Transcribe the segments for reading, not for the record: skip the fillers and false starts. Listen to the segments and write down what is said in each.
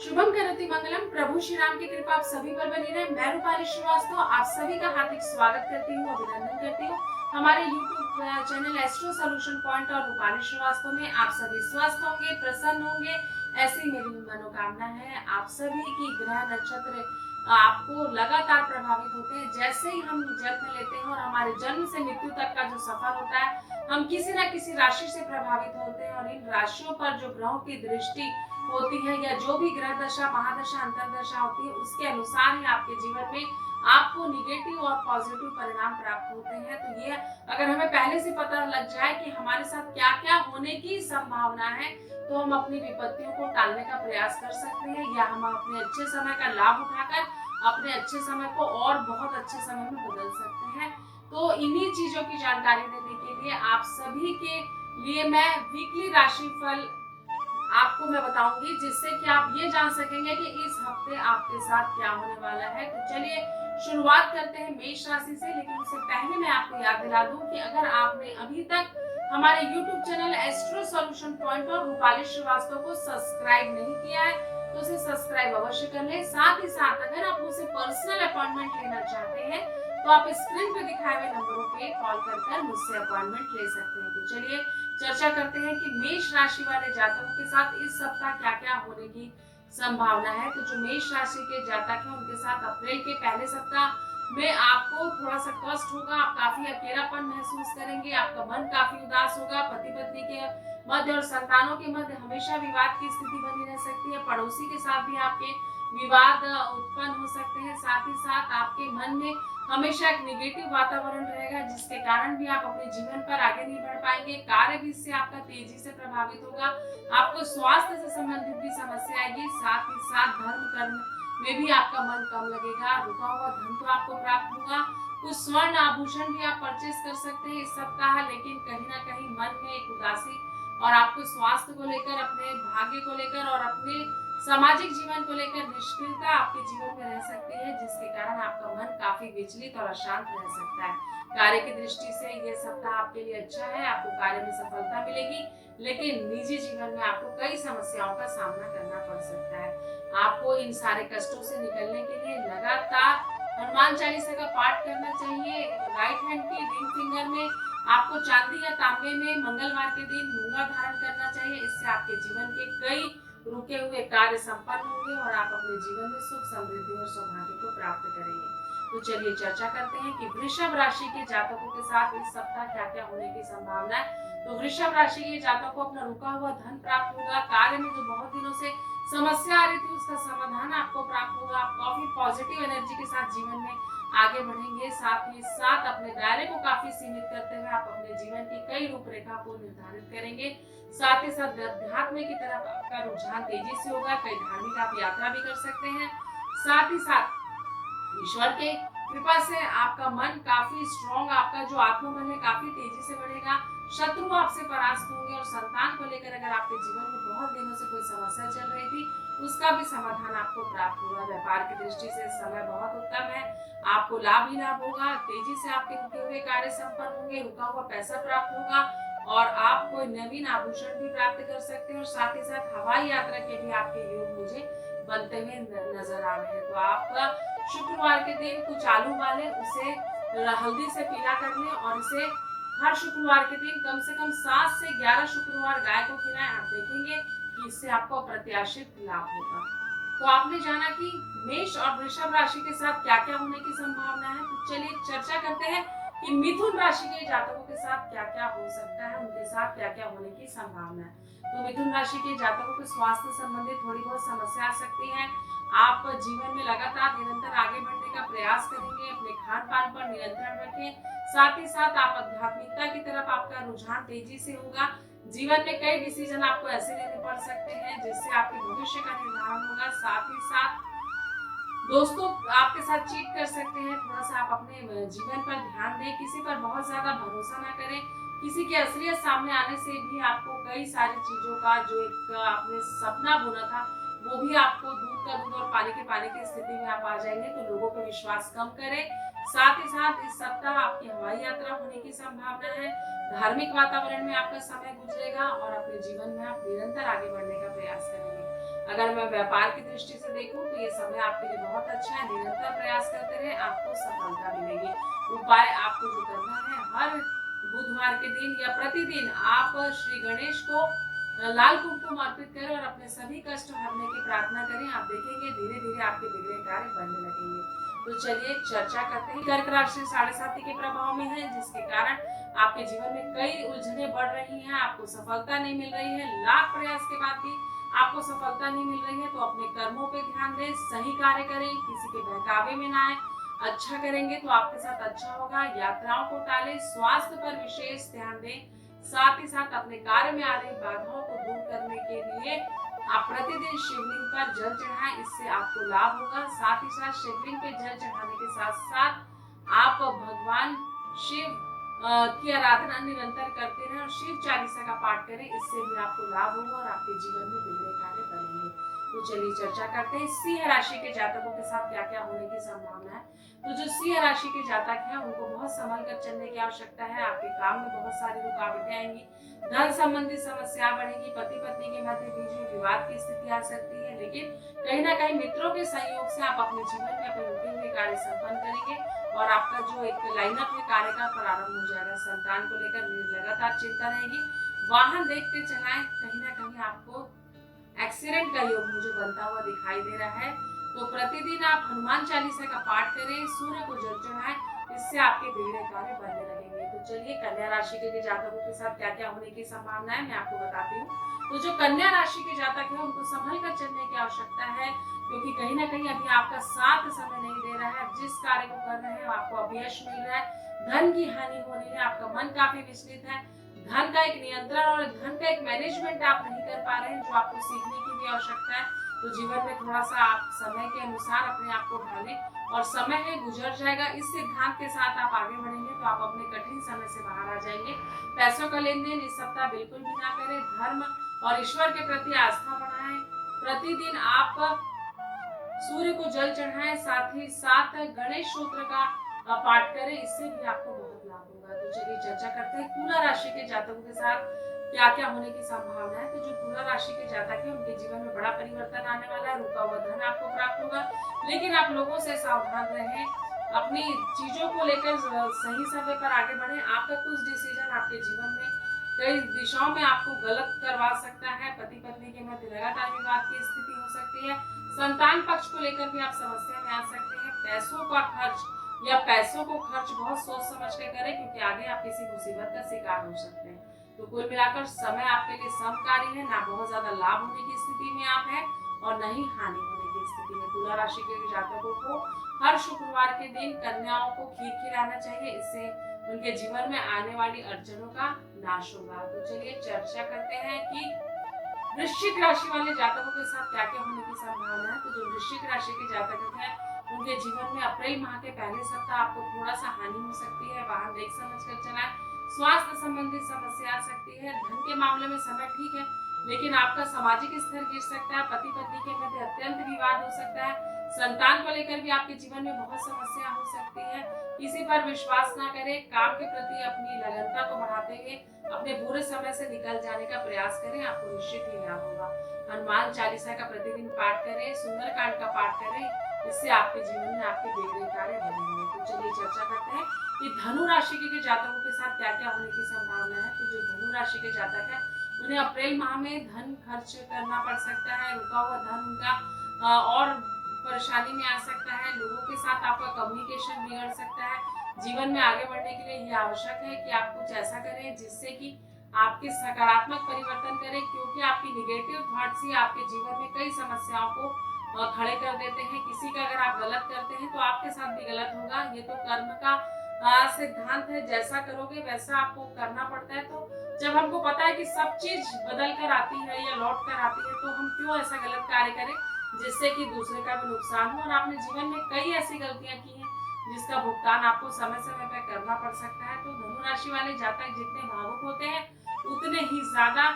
शुभम करोति मंगलम। प्रभु श्री राम की कृपा आप सभी पर बनी रहे। मैं रूपाली श्रीवास्तव आप सभी का हार्दिक स्वागत करती हूँ, अभिनंदन करती हूँ हमारे YouTube channel astro solution point और रूपाली श्रीवास्तव में आप सभी स्वस्थ होंगे, प्रसन्न होंगे, ऐसी मेरी मनोकामना है। आप सभी की ग्रह नक्षत्र आपको लगातार प्रभावित होते हैं। जैसे ही हम जन्म लेते हैं और हमारे जन्म से मृत्यु तक का जो सफर होता है, हम किसी न किसी राशि से प्रभावित होते हैं और इन राशियों पर जो ग्रहों की दृष्टि होती है या जो भी ग्रह दशा, महादशा, अंतरदशा होती है, उसके अनुसार ही आपके जीवन में आपको निगेटिव और पॉजिटिव परिणाम प्राप्त होते हैं। तो ये अगर हमें पहले से पता लग जाए कि हमारे साथ क्या-क्या होने की संभावना है, तो हम अपनी विपत्तियों को टालने का प्रयास कर सकते हैं या हम अपने अच्छे समय का लाभ उठाकर अपने अच्छे समय को और बहुत अच्छे समय में बदल सकते हैं। तो इन्हीं चीजों की जानकारी देने के लिए आप सभी के लिए मैं वीकली राशिफल आपको मैं बताऊंगी, जिससे कि आप ये जान सकेंगे कि इस हफ्ते आपके साथ क्या होने वाला है। तो चलिए शुरुआत करते हैं मेष राशि से। लेकिन उससे पहले मैं आपको याद दिला दूं कि अगर आपने अभी तक हमारे YouTube channel astro solution point और रूपाली श्रीवास्तव को सब्सक्राइब नहीं किया है, तो उसे सब्सक्राइब अवश्य कर लें। साथ ही साथ अगर आप मुझसे पर्सनल अपॉइंटमेंट लेना चाहते हैं, तो आप स्क्रीन पे दिखाए हुए नंबरों पे कॉल कर मुझसे अपॉइंटमेंट ले सकते हैं। तो चलिए चर्चा करते हैं कि मेष राशि वाले जातकों के साथ इस सप्ताह क्या-क्या होने की संभावना है। तो जो मेष राशि के जातक हैं, उनके साथ अप्रैल के पहले सप्ताह में आपको थोड़ा सा कष्ट होगा, आप काफी अकेलापन महसूस करेंगे, आपका मन काफी उदास होगा, पति पत्नी के मध्य और संतानों के मध्य हमेशा विवाद की स्थिति बनी रह सकती है। पड़ोसी के साथ भी आपके विवाद उत्पन्न हो सकते हैं। साथ ही साथ आपके मन में हमेशा एक नेगेटिव वातावरण रहेगा, जिसके कारण भी आप अपने जीवन पर आगे नहीं बढ़ पाएंगे। कार्य भी इससे आपका तेजी से प्रभावित होगा। आपको स्वास्थ्य से संबंधित भी समस्या आएगी। साथ ही साथ धर्म कर्म में भी आपका मन कम लगेगा। रुका हुआ धन तो आपको प्राप्त होगा। कुछ स्वर्ण आभूषण भी आप परचेस कर सकते हैं इस सप्ताह, लेकिन कहीं ना कहीं मन में एक उदासी और आपको स्वास्थ्य को लेकर, अपने भाग्य को लेकर और अपने सामाजिक जीवन को लेकर निष्क्रियता आपके जीवन में रह सकती है, जिसके कारण आपका मन काफी विचलित और अशांत रह सकता है। कार्य की दृष्टि से ये सप्ताह आपके लिए अच्छा है, आपको कार्य में सफलता मिलेगी, लेकिन निजी जीवन में आपको कई समस्याओं का सामना करना पड़ सकता है। आपको इन सारे कष्टों से निकलने के लिए लगातार हनुमान चालीसा का पाठ करना चाहिए। राइट हैंड की रिंग फिंगर में आपको चांदी या तांबे में मंगलवार के दिन मूंगा धारण करना चाहिए। इससे आपके जीवन के कई रुके हुए कार्य संपन्न होंगे और आप अपने जीवन में सुख, समृद्धि और सौभाग्य को प्राप्त करेंगे। तो चलिए चर्चा करते हैं कि वृषभ राशि के जातकों के साथ इस सप्ताह क्या-क्या होने की संभावना है। तो वृषभ राशि के जातकों को अपना रुका हुआ धन प्राप्त होगा। कार्य में जो बहुत दिनों से समस्या आ रही थी, उसका समाधान आपको प्राप्त होगा। आप काफी पॉजिटिव एनर्जी के साथ जीवन में आगे बढ़ेंगे। साथ ही साथ अपने दायरे को काफी सीमित करते हुए आप अपने जीवन की कई रूपरेखा को निर्धारित करेंगे। साथ ही साथ अध्यात्म की तरफ आपका रुझान तेजी से होगा। कई धार्मिक आप यात्रा भी कर सकते हैं। साथ ही साथ ईश्वर के कृपा से आपका मन काफी स्ट्रॉन्ग, आपका जो आत्मबल है काफी तेजी से बढ़ेगा। शत्रु आपसे परास्त होंगे और संतान को लेकर अगर आपके जीवन में बहुत दिनों से कोई समस्या चल रही थी, उसका भी समाधान आपको प्राप्त होगा। व्यापार की दृष्टि से समय बहुत उत्तम है, आपको लाभ ही लाभ होगा। तेजी से आपके रुके हुए कार्य संपन्न होंगे, रुका हुआ पैसा प्राप्त होगा और आप कोई नवीन आभूषण भी प्राप्त कर सकते हैं। और साथ ही साथ हवाई यात्रा के भी आपके योग मुझे बनते हुए नजर आ रहे हैं। तो आपका शुक्रवार के दिन कुछ आलू वाले उसे हल्दी से पीला कर लें और इसे हर शुक्रवार के दिन कम से कम 7 से 11 शुक्रवार गाय को खिलाएं। आप देखेंगे कि इससे आपको अप्रत्याशित लाभ होगा। तो आपने जाना कि मेष और वृषभ राशि के साथ क्या-क्या होने की संभावना है। तो चलिए चर्चा करते हैं कि मिथुन राशि के जातकों के साथ क्या-क्या हो सकता है, उनके साथ क्या-क्या होने की संभावना है। तो मिथुन राशि के जातकों के स्वास्थ्य संबंधित थोड़ी बहुत समस्या आ सकती है। आप जीवन में लगातार निरंतर आगे बढ़ने का प्रयास करेंगे। अपने खान पान पर नियंत्रण रखें। साथ ही साथ आप आध्यात्मिकता की तरफ आपका रुझान तेजी से होगा। जीवन में कई डिसीजन आपको ऐसे लेने पड़ सकते हैं जिससे आपके भविष्य का निर्धारण होगा। साथ ही साथ दोस्तों आपके साथ चीट कर सकते हैं। थोड़ा सा आप अपने जीवन पर ध्यान दें, किसी पर बहुत ज्यादा भरोसा ना करें। किसी की असलियत सामने आने से भी आपको कई सारी चीजों का जो एक आपने सपना बुना था, वो भी आपको दूध का दूध और पानी के पानी की स्थिति में आप आ जाएंगे। तो लोगों पर विश्वास कम करें। साथ ही साथ इस सप्ताह आपकी हवाई यात्रा होने की संभावना है। धार्मिक वातावरण में आपका समय गुजरेगा और अपने जीवन में आप निरंतर आगे बढ़ने का प्रयास करेंगे। अगर मैं व्यापार की दृष्टि से देखूं तो ये समय आपके लिए बहुत अच्छा है। निरंतर प्रयास करते रहे, आपको सफलता मिलेगी। उपाय आपको जो करना है, हर बुधवार के दिन या प्रतिदिन आप श्री गणेश को लाल कुमकुम अर्पित करें और अपने सभी कष्ट हरने की प्रार्थना करें। आप देखेंगे धीरे धीरे आपके बिगड़े कार्य बनने लगेंगे। तो चलिए चर्चा करते हैं। कर्क राशि 7.5 के प्रभाव में है, जिसके कारण आपके जीवन में कई उलझने बढ़ रही हैं, आपको सफलता नहीं मिल रही है। लाख प्रयास के बाद भी आपको सफलता नहीं मिल रही है तो अपने कर्मों पे ध्यान दें, सही कार्य करें, किसी के बहकावे में ना आए। अच्छा करेंगे तो आपके साथ अच्छा होगा। यात्राओं को टालें, स्वास्थ्य पर विशेष ध्यान दें। साथ ही साथ अपने कार्य में आ रही बाधाओं को दूर करने के लिए आप प्रतिदिन शिवलिंग पर जल चढ़ाएं, इससे आपको लाभ होगा। साथ ही साथ शिवलिंग पे जल चढ़ाने के साथ साथ आप भगवान शिव की आराधना निरंतर करते रहें और शिव चालीसा का पाठ करें, इससे भी आपको लाभ होगा और आपके जीवन में बिगड़े कार्य बनेंगे। तो चलिए चर्चा करते हैं सिंह राशि के जातकों के साथ क्या क्या होने की संभावना है। तो जो सिंह राशि के जातक हैं उनको बहुत संभल कर चलने की आवश्यकता है। आपके काम में बहुत सारी रुकावटें आएंगी, धन संबंधी समस्या बढ़ेगी, पति पत्नी के मध्य बीच में विवाद की स्थिति आ सकती है, लेकिन कहीं ना कहीं मित्रों के सहयोग से आप अपने जीवन में अपने रुके हुए कार्य संपन्न करेंगे और आपका जो एक लाइनअप है कार्य का प्रारंभ हो जाएगा। संतान को लेकर लगातार चिंता रहेगी। वाहन देख के चलाएं, कहीं ना कहीं आपको एक्सीडेंट का योग मुझे बनता हुआ दिखाई दे रहा है। तो प्रतिदिन आप हनुमान चालीसा का पाठ करें, सूर्य को जल चढ़ाएं, इससे आपके बिगड़े कार्य बनने लगेंगे। तो चलिए कन्या राशि के जातकों के साथ क्या क्या होने की संभावना है मैं आपको बताती हूँ। तो जो कन्या राशि के जातक है उनको संभल कर चलने की आवश्यकता है, क्योंकि कहीं ना कहीं अभी आपका साथ समय नहीं दे रहा है। जिस कार्य को कर रहे हैं आपको अपयश मिल रहा है, धन की हानि हो रही है, आपका मन काफी विचलित है। धन का एक नियंत्रण और धन का एक मैनेजमेंट आप नहीं कर पा रहे हैं, जो आपको सीखने की भी आवश्यकता है। तो जीवन में थोड़ा सा आप समय के अनुसार अपने आप को ढालें और समय है गुजर जाएगा, इस सिद्धांत के साथ आप आगे बढ़ेंगे तो आप अपने कठिन समय से बाहर आ जाएंगे। पैसों का लेन देन इस सप्ताह बिल्कुल भी ना करें। धर्म और ईश्वर के प्रति आस्था बढ़ाएं। प्रतिदिन आप सूर्य को जल चढ़ाएं, साथ ही साथ गणेश सूत्र का पाठ करें, इससे भी आपको बहुत लाभ होगा। तो चलिए चर्चा करते हैं तुला राशि के जातकों के साथ क्या क्या होने की संभावना है। तो जो तुला राशि के जातक है उनके जीवन में बड़ा परिवर्तन आने वाला है। रुका हुआ धन आपको प्राप्त होगा, लेकिन आप लोगों से सावधान रहें। अपनी चीजों को लेकर सही समय पर आगे बढ़े। आपका कुछ डिसीजन आपके जीवन में कई दिशाओं में आपको गलत करवा सकता है। पति पत्नी के मध्य लगातार विवाद की स्थिति हो सकती है। संतान पक्ष को लेकर भी आप समस्या में आ सकते हैं। पैसों का खर्च या पैसों को खर्च बहुत सोच समझ कर करें, क्योंकि आगे आप किसी मुसीबत का शिकार हो सकते हैं। तो कुल मिलाकर समय आपके लिए समकारी है, ना बहुत ज्यादा लाभ होने की स्थिति में आप हैं और न ही हानि होने की स्थिति में। तुला राशि के जातकों को हर शुक्रवार के दिन कन्याओं को खीर खिलाना चाहिए, इससे उनके जीवन में आने वाली अड़चनों का नाश होगा। तो चलिए चर्चा करते हैं कि वृश्चिक राशि वाले जातकों के साथ क्या क्या होने की संभावना है। तो जो वृश्चिक राशि के जातक हैं उनके जीवन में अप्रैल माह के पहले सप्ताह आपको थोड़ा सा हानि हो सकती है। वाहन देख समझ कर चलाएं। स्वास्थ्य संबंधी समस्या आ सकती है। धन के मामले में समय ठीक है, लेकिन आपका सामाजिक स्तर गिर सकता है। पति पत्नी के मध्य अत्यंत विवाद हो सकता है। संतान को लेकर भी आपके जीवन में बहुत समस्या हो सकती है। किसी पर विश्वास ना करें। काम के प्रति अपनी लगनता को बढ़ाते हुए अपने बुरे समय से निकल जाने का प्रयास करें, आपको निश्चित ही लाभ होगा। हनुमान चालीसा का प्रतिदिन पाठ करें, सुंदरकांड का पाठ करें, इससे आपके जीवन में आपके बिगड़े कार्य बनेंगे। तो चलिए चर्चा करते हैं कि धनु राशि के जातकों के साथ क्या क्या होने की संभावना है। तो जो धनु राशि के जातक है उन्हें अप्रैल माह में धन खर्च करना पड़ सकता है। रुका हुआ धन उनका और परेशानी में आ सकता है। लोगों के साथ आपका कम्युनिकेशन बिगड़ सकता है। जीवन में आगे बढ़ने के लिए यह आवश्यक है कि आप कुछ ऐसा करें जिससे कि आपके सकारात्मक परिवर्तन करें, क्योंकि आपकी निगेटिव थॉट्स ही आपके जीवन में कई समस्याओं को खड़े कर देते हैं। किसी का अगर आप गलत करते हैं तो आपके साथ भी गलत होगा। ये तो कर्म का सिद्धांत है, जैसा करोगे वैसा आपको करना पड़ता है। तो जब हमको पता है कि सब चीज बदल कर आती है या लौट कर आती है, तो हम क्यों ऐसा गलत कार्य करें जिससे कि दूसरे का भी नुकसान हो। और आपने जीवन में कई ऐसी गलतियां की हैं जिसका भुगतान आपको समय समय पर करना पड़ सकता है। तो धनु राशि वाले जातक जितने भावुक होते हैं उतने ही ज्यादा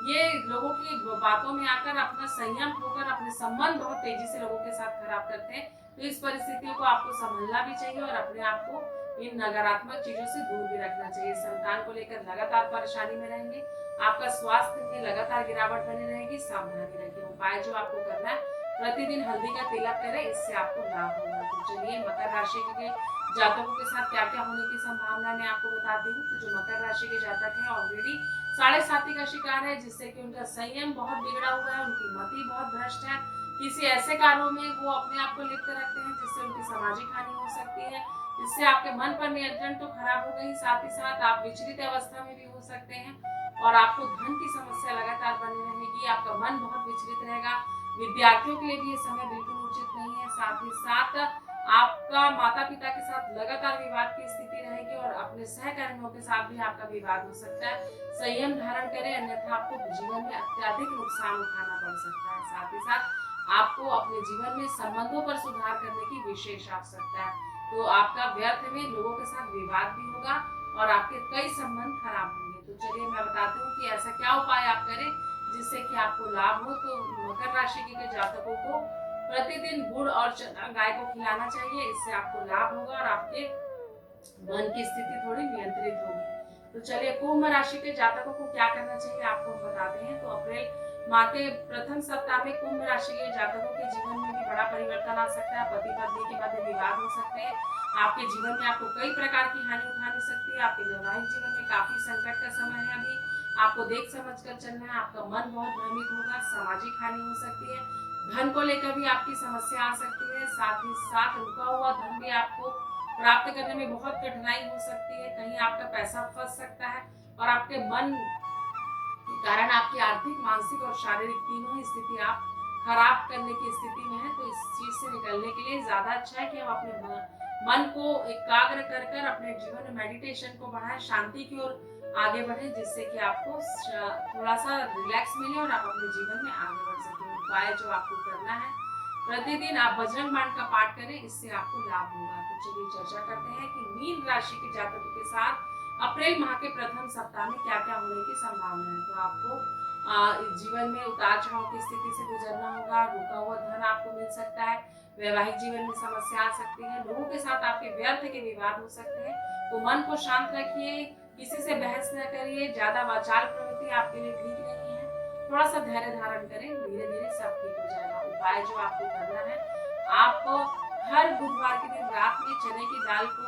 ये लोगों की बातों में आकर अपना संयम होकर अपने संबंध बहुत तेजी से लोगों के साथ खराब करते हैं। तो इस परिस्थितियों को आपको संभलना भी चाहिए और अपने आप को इन नकारात्मक चीजों से दूर भी रखना चाहिए। संतान को लेकर लगातार परेशानी में रहेंगे। आपका स्वास्थ्य में लगातार गिरावट बनी रहेगी, सावधानी रखें। उपाय जो आपको करना है, प्रतिदिन हल्दी का तिलक करें, इससे आपको लाभ होगा। तो चलिए मकर राशि के जातकों के साथ क्या क्या होने की संभावना मैं आपको बताती हूँ। तो जो मकर राशि के जातक हैं ऑलरेडी साढ़े साथी का शिकार है, जिससे कि उनका संयम बहुत बिगड़ा हुआ है, उनकी मति बहुत भ्रष्ट है। किसी ऐसे कार्यों में वो अपने आप को लिप्त रखते हैं जिससे उनकी सामाजिक हानि हो सकती है। इससे आपके मन पर नियंत्रण तो खराब हो गई, साथ ही साथ आप विचलित अवस्था में भी हो सकते हैं और आपको धन की समस्या लगातार बनी रहेगी। आपका मन बहुत विचलित रहेगा। विद्यार्थियों के लिए भी ये समय बिल्कुल उचित नहीं है। साथ ही साथ आपका माता पिता के साथ लगातार विवाद की स्थिति रहेगी और अपने सहकर्मियों के साथ भी आपका विवाद हो सकता है। संयम धारण करें, अन्यथा आपको जीवन में अत्यधिक नुकसान उठाना पड़ सकता है। साथ ही साथ आपको अपने जीवन में संबंधों पर सुधार करने की विशेष आवश्यकता है। तो आपका व्यर्थ में लोगों के साथ विवाद भी होगा और आपके कई संबंध खराब होंगे। तो चलिए मैं बताती हूँ कि ऐसा क्या उपाय आप करें जिससे कि आपको लाभ हो। तो मकर राशि के जातकों को प्रतिदिन गुड़ और चना गाय को खिलाना चाहिए, इससे आपको लाभ होगा और आपके मन की स्थिति थोड़ी नियंत्रित होगी। तो चलिए कुंभ राशि के जातकों को क्या करना चाहिए आपको बताते हैं। तो अप्रैल माह के प्रथम सप्ताह में कुंभ राशि के जातकों के जीवन में भी बड़ा परिवर्तन आ सकता है। पति पत्नी के मध्य विवाद हो सकते हैं। आपके जीवन में आपको कई प्रकार की हानि उठानी सकती है। आपके वैवाहिक जीवन में काफी संकट का समय है। अभी आपको देख समझ कर चलना है। आपका मन बहुत भ्रमित होगा, सामाजिक हानि हो सकती है, धन को लेकर भी आपकी समस्या आ सकती है। साथ ही साथ रुका हुआ धन भी आपको प्राप्त करने में बहुत कठिनाई हो सकती है। कहीं आपका पैसा फंस सकता है और आपके मन के कारण आपकी आर्थिक, मानसिक और शारीरिक तीनों ही स्थिति आप खराब करने की स्थिति में है। तो इस चीज से निकलने के लिए ज्यादा अच्छा है कि हम अपने मन को एकाग्र कर कर अपने जीवन में मेडिटेशन को बढ़ाएं, शांति की ओर आगे बढ़े, जिससे कि आपको थोड़ा सा रिलैक्स मिले और आप अपने जीवन में आगे बढ़ सकें। उपाय जो आपको करना है, प्रतिदिन आप बजरंग बाण का पाठ करें, इससे आपको लाभ होगा। तो चलिए चर्चा करते हैं कि मीन राशि के जातकों के साथ अप्रैल माह के प्रथम सप्ताह में क्या क्या होने की संभावना है। तो आपको जीवन में उतार चढ़ाव की स्थिति से गुजरना होगा। रुका हुआ धन आपको मिल सकता है। वैवाहिक जीवन में समस्या आ सकती है। लोगों के साथ आपके व्यर्थ के विवाद हो सकते हैं। तो मन को शांत रखिए, किसी से बहस न करिए, ज्यादा वाचाल प्रवृत्ति आपके लिए ठीक नहीं है। थोड़ा सा धैर्य धारण करें, धीरे धीरे सब ठीक हो जाएगा। उपाय जो आपको करना है, आप हर बुधवार के दिन रात में चने की दाल को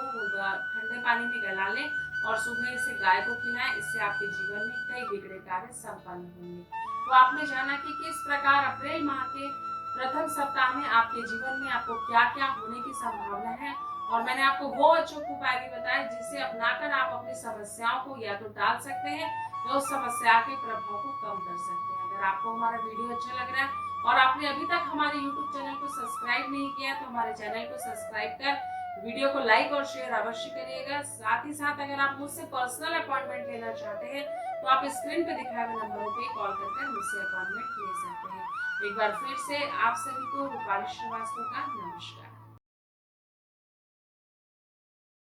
ठंडे पानी में गला लें और सुबह इसे गाय को खिलाएं। इससे आपके जीवन में कई बिगड़े कार्य संपन्न होंगे। तो आपने जाना कि किस प्रकार अप्रैल माह के प्रथम सप्ताह में आपके जीवन में आपको क्या क्या होने की संभावना है और मैंने आपको वो अचूक उपाय भी बताए जिसे अपनाकर आप अपनी समस्याओं को या तो टाल सकते हैं या उस समस्या के प्रभाव को कम कर सकते हैं। अगर आपको हमारा वीडियो अच्छा लग रहा है और आपने अभी तक हमारे YouTube चैनल को सब्सक्राइब नहीं किया तो हमारे चैनल को सब्सक्राइब कर वीडियो को लाइक और शेयर अवश्य करिएगा। साथ ही साथ अगर आप मुझसे पर्सनल अपॉइंटमेंट लेना चाहते हैं तो आप स्क्रीन पे दिखाए हुए नंबरों पे कॉल कर मुझसे अपॉइंटमेंट ले सकते हैं। एक बार फिर से आप सभी को रूपाली श्रीवास्तव का नमस्कार।